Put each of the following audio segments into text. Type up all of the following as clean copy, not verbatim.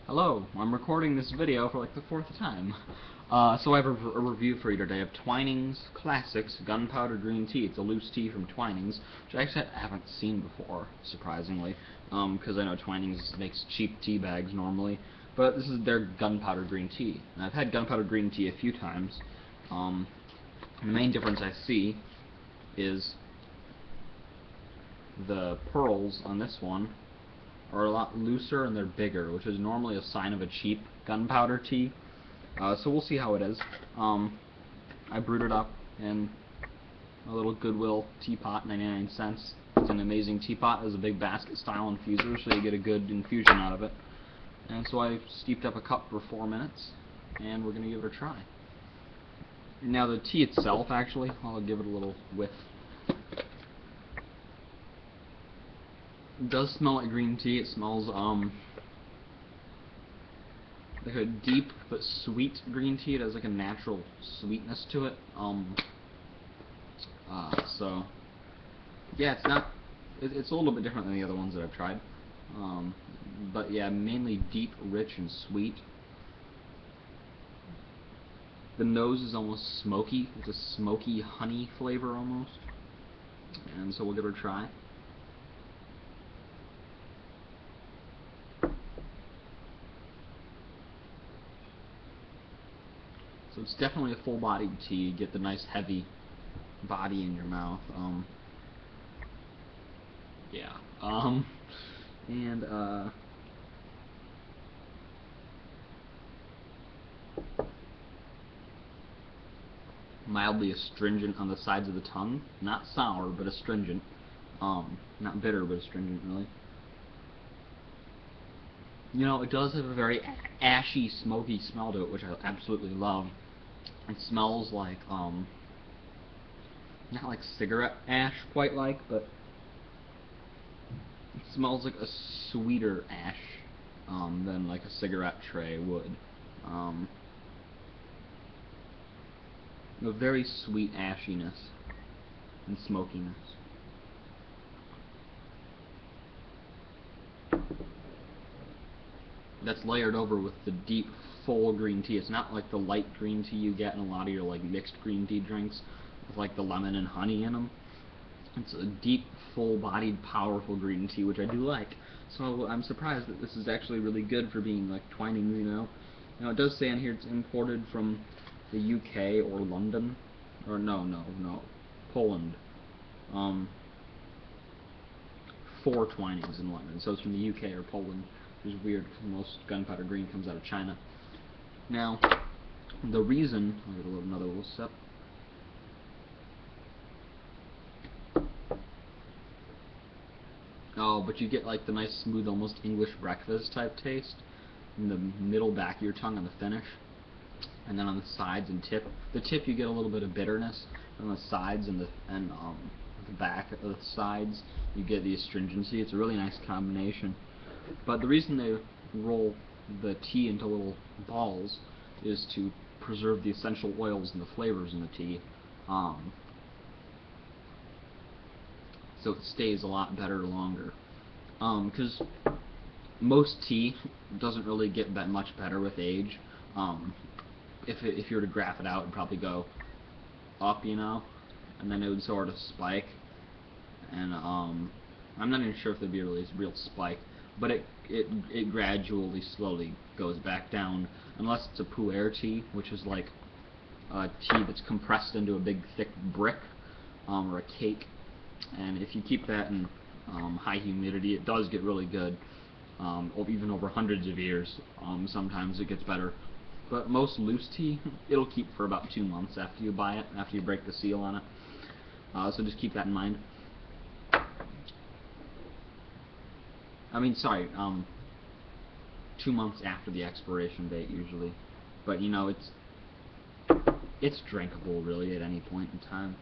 Hello, I'm recording this video for like the 4th time. So I have a review for you today of Twinings Classics Gunpowder Green Tea. It's a loose tea from Twinings, which I actually haven't seen before, surprisingly, because I know Twinings makes cheap tea bags normally, but this is their Gunpowder Green Tea. And I've had Gunpowder Green Tea a few times. The main difference I see is the pearls on this one are a lot looser and they're bigger, which is normally a sign of a cheap gunpowder tea. So we'll see how it is. I brewed it up in a little Goodwill teapot, 99 cents. It's an amazing teapot. It has a big basket style infuser, so you get a good infusion out of it. And so I steeped up a cup for 4 minutes, and we're going to give it a try. Now the tea itself, actually, I'll give it a little whiff. It does smell like green tea. It smells like a deep but sweet green tea. It has like a natural sweetness to it. So yeah, it's a little bit different than the other ones that I've tried. But yeah, mainly deep, rich, and sweet. The nose is almost smoky. It's a smoky honey flavor almost. And so we'll give it a try. So it's definitely a full-bodied tea. You get the nice heavy body in your mouth. Yeah. Mildly astringent on the sides of the tongue. Not sour, but astringent. Not bitter, but astringent, really. You know, it does have a very ashy, smoky smell to it, which I absolutely love. It smells like, not like cigarette ash quite like, but it smells like a sweeter ash than like a cigarette tray would. A very sweet ashiness and smokiness. That's layered over with the deep, full green tea. It's not like the light green tea you get in a lot of your like mixed green tea drinks with like the lemon and honey in them. It's a deep, full-bodied, powerful green tea, which I do like. So I'm surprised that this is actually really good for being like Twinings, you know. Now it does say on here it's imported from the UK or London, or no, Poland. For Twinings in London, so it's from the UK or Poland. Which is weird because most gunpowder green comes out of China. Now, the reason, I'll get another little sip. Oh, but you get like the nice smooth, almost English breakfast type taste in the middle back of your tongue on the finish, and then on the sides and tip. The tip you get a little bit of bitterness. On the sides and the back of the sides you get the astringency. It's a really nice combination. But the reason they roll the tea into little balls is to preserve the essential oils and the flavors in the tea, so it stays a lot better longer. Because most tea doesn't really get that much better with age. If you were to graph it out, it'd probably go up, you know, and then it would sort of spike. And I'm not even sure if there'd be a real spike. But it gradually, slowly goes back down, unless it's a pu'er tea, which is like a tea that's compressed into a big thick brick, or a cake. And if you keep that in high humidity, it does get really good, even over hundreds of years. Sometimes it gets better. But most loose tea, it'll keep for about 2 months after you buy it, after you break the seal on it. So just keep that in mind. I mean, sorry, 2 months after the expiration date usually, but you know, it's drinkable really at any point in time.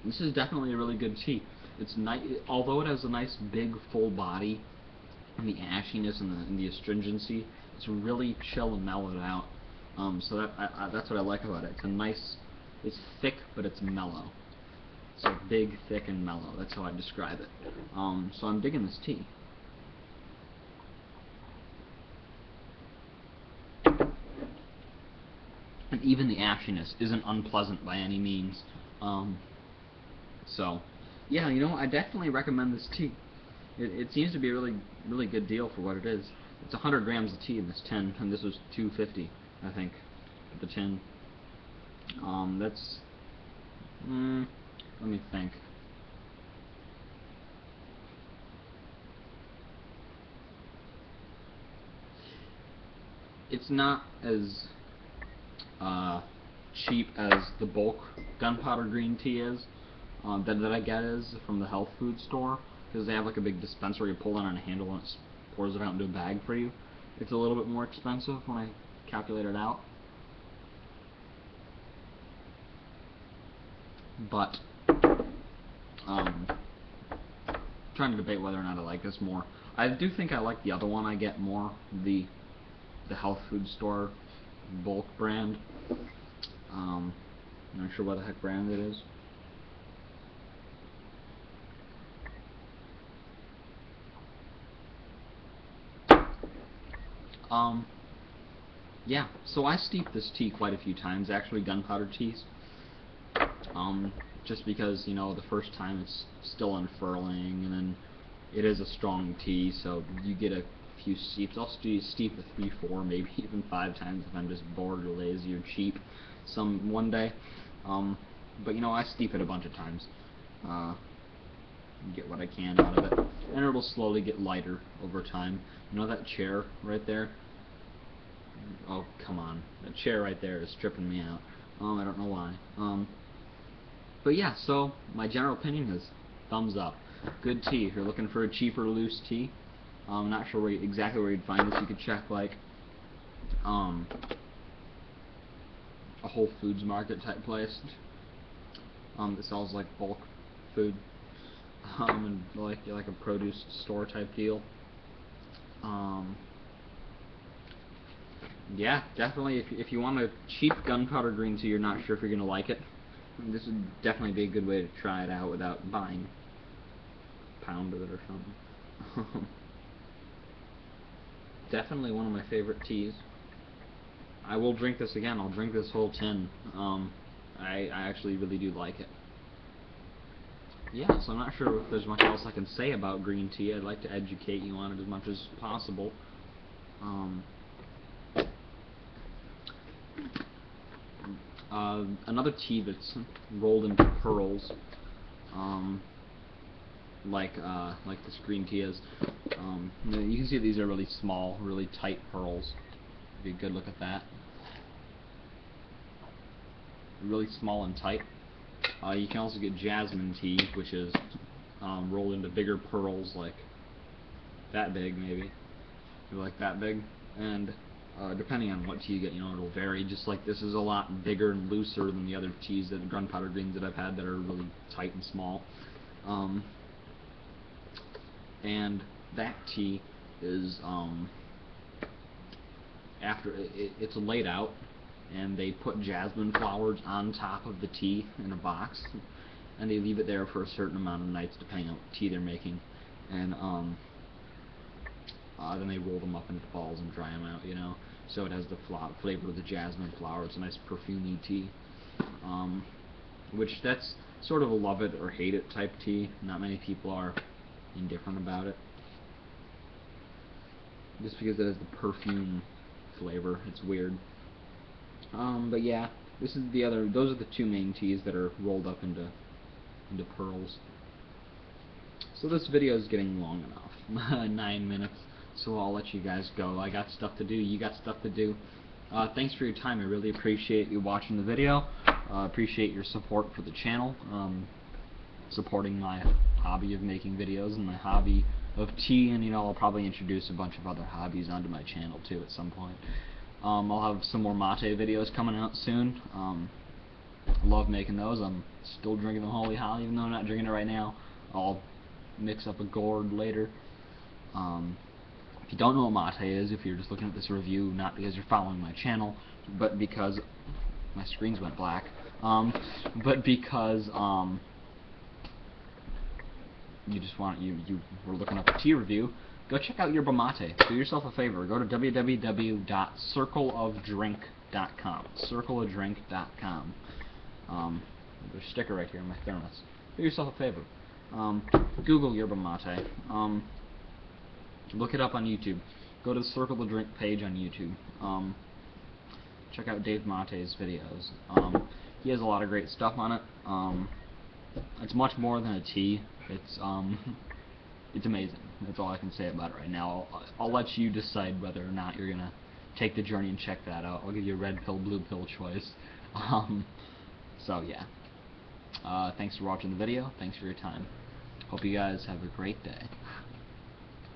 This is definitely a really good tea. It's nice, although it has a nice big full body and the ashiness and the astringency. It's really chill and mellowed out. So that's what I like about it. It's thick, but it's mellow. So big, thick, and mellow. That's how I describe it. So I'm digging this tea. And even the ashiness isn't unpleasant by any means. So, yeah, I definitely recommend this tea. It seems to be a really good deal for what it is. It's 100 grams of tea in this tin, and this was $2.50, I think, for the tin. That's, let me think. It's not as cheap as the bulk gunpowder green tea is, that I get is from the health food store, because they have like a big dispenser where you pull it on a handle and it pours it out into a bag for you. It's a little bit more expensive when I calculate it out. But trying to debate whether or not I like this more. I do think I like the other one I get more, the health food store bulk brand. I'm not sure what the heck brand it is. Yeah, so I steep this tea quite a few times, actually gunpowder teas. Just because, the first time it's still unfurling, and then it is a strong tea, so you get a few steeps. I'll steep it 3, 4, maybe even 5 times if I'm just bored or lazy or cheap one day. But I steep it a bunch of times. Get what I can out of it, and it will slowly get lighter over time. That chair right there? Oh, come on. That chair right there is tripping me out. I don't know why. But yeah, so my general opinion is thumbs up. Good tea. If you're looking for a cheaper loose tea, I'm not sure exactly where you'd find this. You could check like a Whole Foods market type place that sells like bulk food, and like a produce store type deal. Yeah, definitely. If you want a cheap gunpowder green tea, you're not sure if you're gonna like it, this would definitely be a good way to try it out without buying a pound of it or something. Definitely one of my favorite teas. I will drink this again. I'll drink this whole tin. I actually really do like it. Yeah, so I'm not sure if there's much else I can say about green tea. I'd like to educate you on it as much as possible. Another tea that's rolled into pearls, like this green tea is. You can see these are really small, really tight pearls. Be a good look at that. Really small and tight. You can also get jasmine tea, which is rolled into bigger pearls, like that big maybe, maybe like that big, and depending on what tea you get, it'll vary. Just like this is a lot bigger and looser than the other teas, that gunpowder greens that I've had that are really tight and small. And that tea is after it's laid out, and they put jasmine flowers on top of the tea in a box, and they leave it there for a certain amount of nights depending on what tea they're making, and then they roll them up into balls and dry them out, so it has the flavor of the jasmine flower. It's a nice perfumey tea, which that's sort of a love it or hate it type tea. Not many people are indifferent about it, just because it has the perfume flavor. It's weird. But yeah, those are the two main teas that are rolled up into pearls. So this video is getting long enough, 9 minutes, so I'll let you guys go. I got stuff to do, you got stuff to do. Thanks for your time. I really appreciate you watching the video. Appreciate your support for the channel, supporting my hobby of making videos and my hobby of tea, and I'll probably introduce a bunch of other hobbies onto my channel too at some point. I'll have some more mate videos coming out soon. I love making those. I'm still drinking the Holy Holly, even though I'm not drinking it right now. I'll mix up a gourd later. If you don't know what mate is, if you're just looking at this review, not because you're following my channel, but because my screens went black, but because you just want you were looking up a tea review, go check out Yerba Mate. Do yourself a favor. Go to www.circleofdrink.com. Circleofdrink.com. There's a sticker right here in my thermos. Do yourself a favor. Google Yerba Mate. Look it up on YouTube. Go to the Circle of Drink page on YouTube. Check out Dave Mate's videos. He has a lot of great stuff on it. It's much more than a tea. It's amazing. That's all I can say about it right now. I'll let you decide whether or not you're gonna take the journey and check that out. I'll give you a red pill, blue pill choice. So yeah. Thanks for watching the video. Thanks for your time. Hope you guys have a great day.